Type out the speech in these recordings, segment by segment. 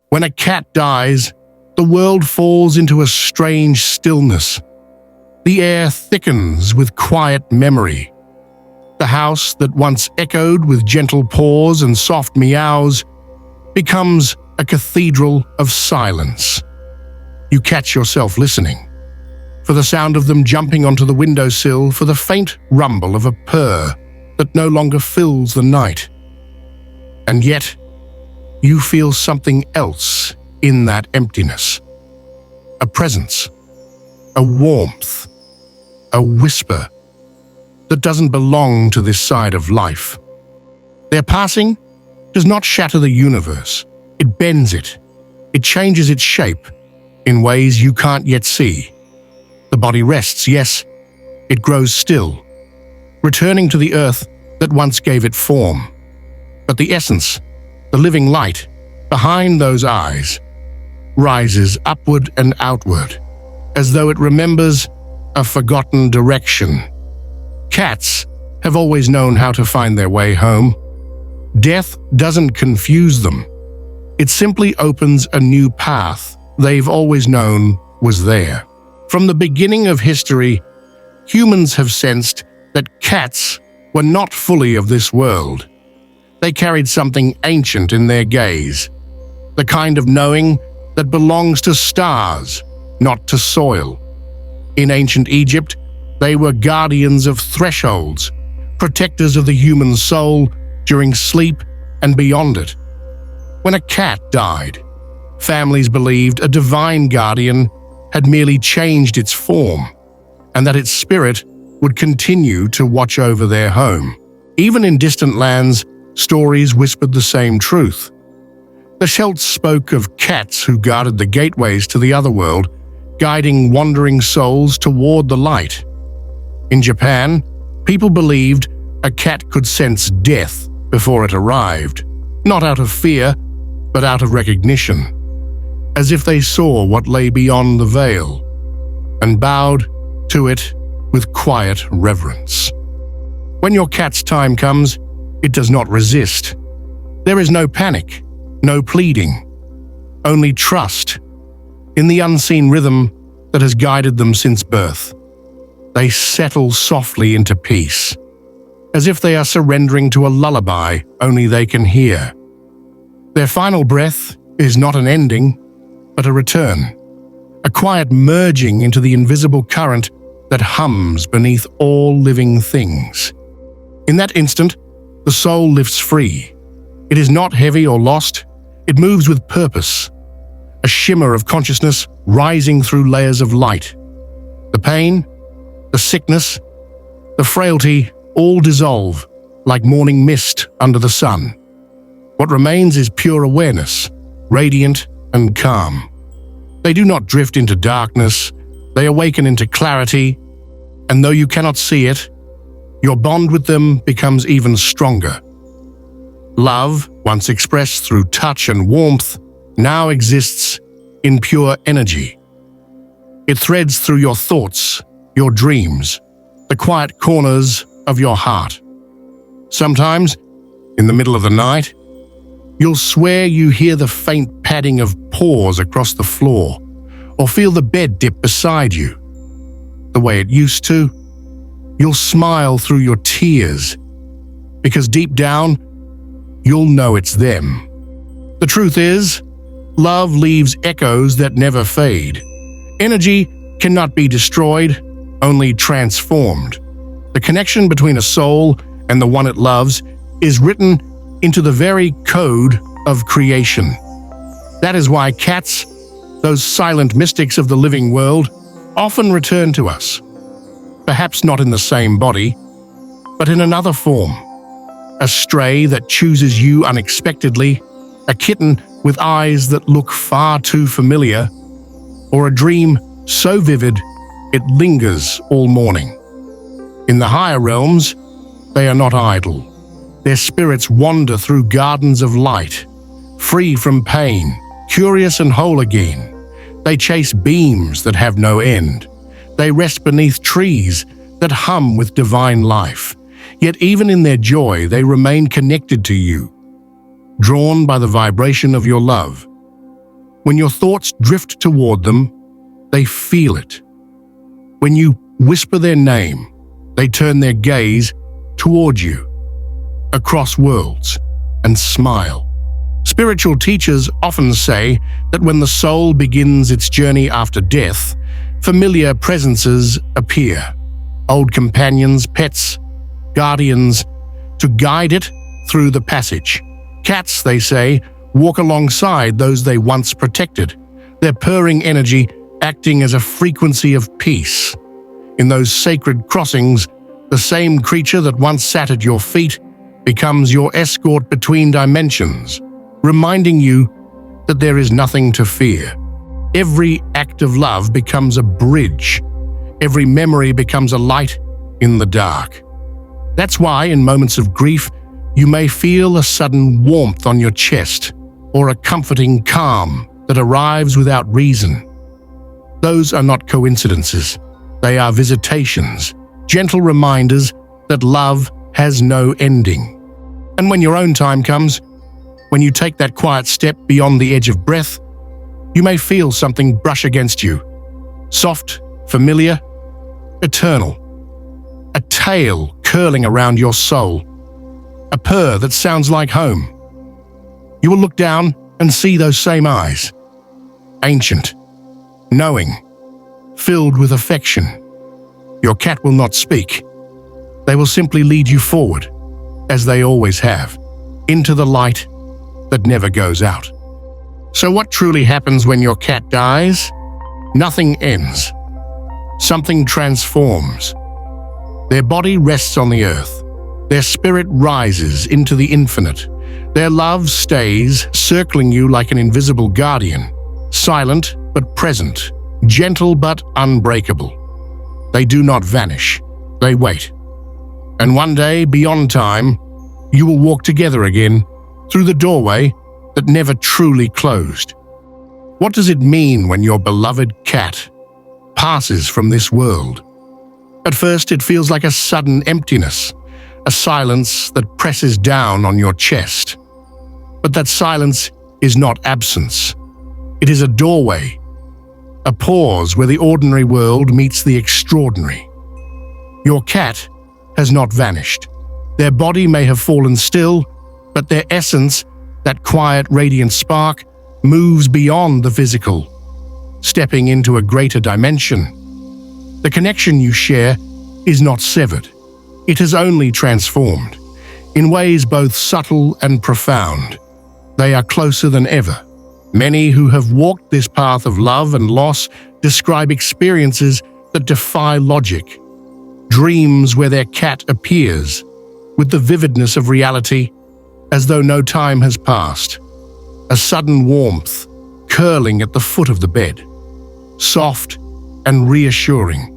When a cat dies, the world falls into a strange stillness. The air thickens with quiet memory. The house that once echoed with gentle paws and soft meows becomes a cathedral of silence. You catch yourself listening, for the sound of them jumping onto the windowsill, for the faint rumble of a purr that no longer fills the night. And yet, you feel something else in that emptiness. A presence, a warmth, a whisper that doesn't belong to this side of life. Their passing does not shatter the universe. It bends it. It changes its shape in ways you can't yet see. The body rests, yes, it grows still, returning to the earth that once gave it form. But the essence, the living light, behind those eyes, rises upward and outward, as though it remembers a forgotten direction. Cats have always known how to find their way home. Death doesn't confuse them. It simply opens a new path they've always known was there. From the beginning of history, humans have sensed that cats were not fully of this world. They carried something ancient in their gaze, the kind of knowing that belongs to stars, not to soil. In ancient Egypt, they were guardians of thresholds, protectors of the human soul during sleep and beyond it. When a cat died, families believed a divine guardian had merely changed its form, and that its spirit would continue to watch over their home. Even in distant lands, stories whispered the same truth. The Celts spoke of cats who guarded the gateways to the otherworld, guiding wandering souls toward the light. In Japan, people believed a cat could sense death before it arrived, not out of fear, but out of recognition, as if they saw what lay beyond the veil, and bowed to it with quiet reverence. When your cat's time comes, it does not resist. There is no panic, no pleading, only trust in the unseen rhythm that has guided them since birth. They settle softly into peace, as if they are surrendering to a lullaby only they can hear. Their final breath is not an ending, but a return, a quiet merging into the invisible current that hums beneath all living things. In that instant, the soul lifts free. It is not heavy or lost. It moves with purpose, a shimmer of consciousness rising through layers of light. The pain, the sickness, the frailty all dissolve like morning mist under the sun. What remains is pure awareness, radiant and calm. They do not drift into darkness, they awaken into clarity, and though you cannot see it, your bond with them becomes even stronger. Love, once expressed through touch and warmth, now exists in pure energy. It threads through your thoughts, your dreams, the quiet corners of your heart. Sometimes, in the middle of the night, you'll swear you hear the faint padding of paws across the floor, or feel the bed dip beside you. The way it used to, you'll smile through your tears, because deep down, you'll know it's them. The truth is, love leaves echoes that never fade. Energy cannot be destroyed, only transformed. The connection between a soul and the one it loves is written into the very code of creation. That is why cats, those silent mystics of the living world, often return to us. Perhaps not in the same body, but in another form. A stray that chooses you unexpectedly, a kitten with eyes that look far too familiar, or a dream so vivid it lingers all morning. In the higher realms, they are not idle. Their spirits wander through gardens of light, free from pain, curious and whole again. They chase beams that have no end. They rest beneath trees that hum with divine life. Yet even in their joy, they remain connected to you, drawn by the vibration of your love. When your thoughts drift toward them, they feel it. When you whisper their name, they turn their gaze toward you, across worlds, and smile. Spiritual teachers often say that when the soul begins its journey after death, familiar presences appear, old companions, pets, guardians, to guide it through the passage. Cats, they say, walk alongside those they once protected, their purring energy acting as a frequency of peace. In those sacred crossings, the same creature that once sat at your feet becomes your escort between dimensions, reminding you that there is nothing to fear. Every act of love becomes a bridge. Every memory becomes a light in the dark. That's why, in moments of grief, you may feel a sudden warmth on your chest or a comforting calm that arrives without reason. Those are not coincidences. They are visitations, gentle reminders that love has no ending. And when your own time comes, when you take that quiet step beyond the edge of breath, you may feel something brush against you. Soft, familiar, eternal. A tail curling around your soul. A purr that sounds like home. You will look down and see those same eyes. Ancient, knowing, filled with affection. Your cat will not speak. They will simply lead you forward, as they always have, into the light that never goes out. So what truly happens when your cat dies? Nothing ends. Something transforms. Their body rests on the earth. Their spirit rises into the infinite. Their love stays, circling you like an invisible guardian, silent but present, gentle but unbreakable. They do not vanish. They wait. And one day, beyond time, you will walk together again through the doorway that never truly closed. What does it mean when your beloved cat passes from this world? At first, it feels like a sudden emptiness, a silence that presses down on your chest. But that silence is not absence. It is a doorway, a pause where the ordinary world meets the extraordinary. Your cat has not vanished. Their body may have fallen still, but their essence, that quiet, radiant spark, moves beyond the physical, stepping into a greater dimension. The connection you share is not severed. It has only transformed, in ways both subtle and profound. They are closer than ever. Many who have walked this path of love and loss describe experiences that defy logic. Dreams where their cat appears, with the vividness of reality, as though no time has passed. A sudden warmth, curling at the foot of the bed. Soft and reassuring.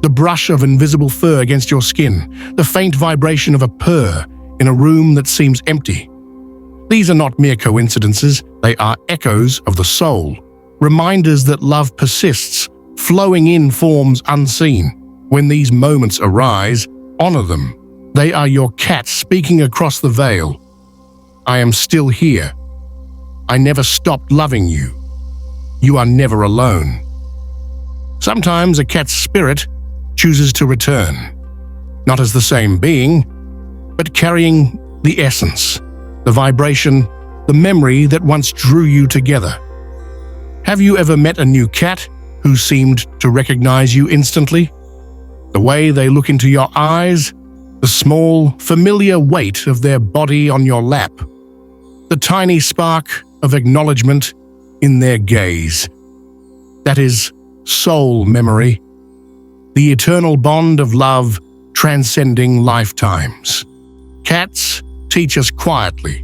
The brush of invisible fur against your skin, the faint vibration of a purr in a room that seems empty. These are not mere coincidences, they are echoes of the soul, reminders that love persists, flowing in forms unseen. When these moments arise, honor them. They are your cat speaking across the veil. I am still here. I never stopped loving you. You are never alone. Sometimes a cat's spirit chooses to return, not as the same being, but carrying the essence, the vibration, the memory that once drew you together. Have you ever met a new cat who seemed to recognize you instantly? The way they look into your eyes, the small, familiar weight of their body on your lap, the tiny spark of acknowledgement in their gaze. That is soul memory, the eternal bond of love transcending lifetimes. Cats teach us quietly,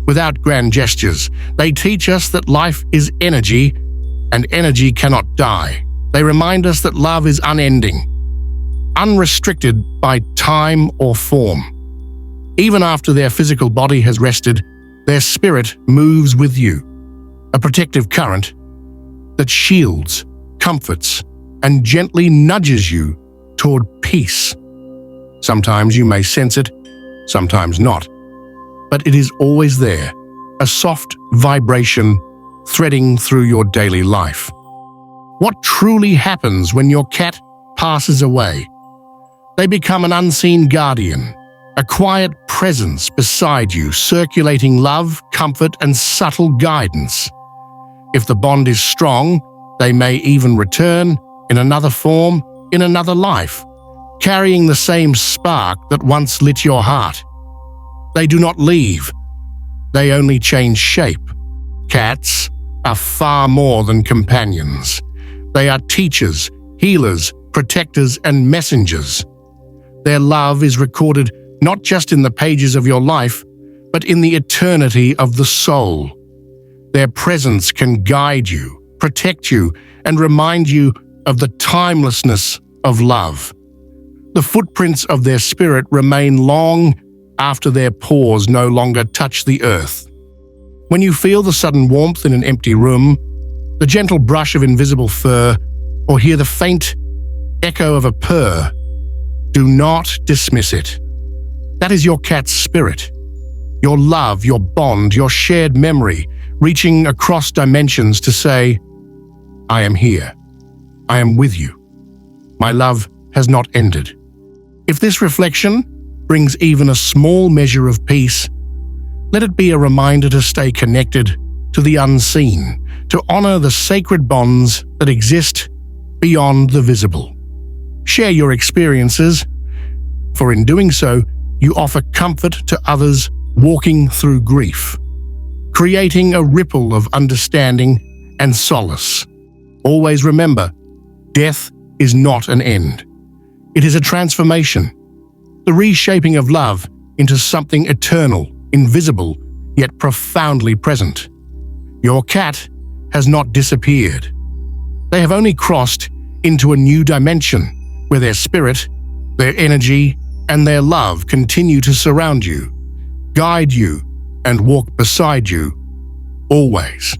without grand gestures. They teach us that life is energy, and energy cannot die. They remind us that love is unending, unrestricted by time or form. Even after their physical body has rested, their spirit moves with you, a protective current that shields, comforts, and gently nudges you toward peace. Sometimes you may sense it, sometimes not, but it is always there, a soft vibration threading through your daily life. What truly happens when your cat passes away? They become an unseen guardian, a quiet presence beside you, circulating love, comfort, and subtle guidance. If the bond is strong, they may even return in another form, in another life, carrying the same spark that once lit your heart. They do not leave. They only change shape. Cats are far more than companions. They are teachers, healers, protectors, and messengers. Their love is recorded not just in the pages of your life, but in the eternity of the soul. Their presence can guide you, protect you, and remind you of the timelessness of love. The footprints of their spirit remain long after their paws no longer touch the earth. When you feel the sudden warmth in an empty room, the gentle brush of invisible fur, or hear the faint echo of a purr, do not dismiss it. That is your cat's spirit, your love, your bond, your shared memory, reaching across dimensions to say, I am here. I am with you. My love has not ended. If this reflection brings even a small measure of peace, let it be a reminder to stay connected to the unseen, to honor the sacred bonds that exist beyond the visible. Share your experiences, for in doing so, you offer comfort to others walking through grief, creating a ripple of understanding and solace. Always remember, death is not an end. It is a transformation, the reshaping of love into something eternal, invisible, yet profoundly present. Your cat has not disappeared. They have only crossed into a new dimension where their spirit, their energy, and their love continue to surround you, guide you, and walk beside you, always.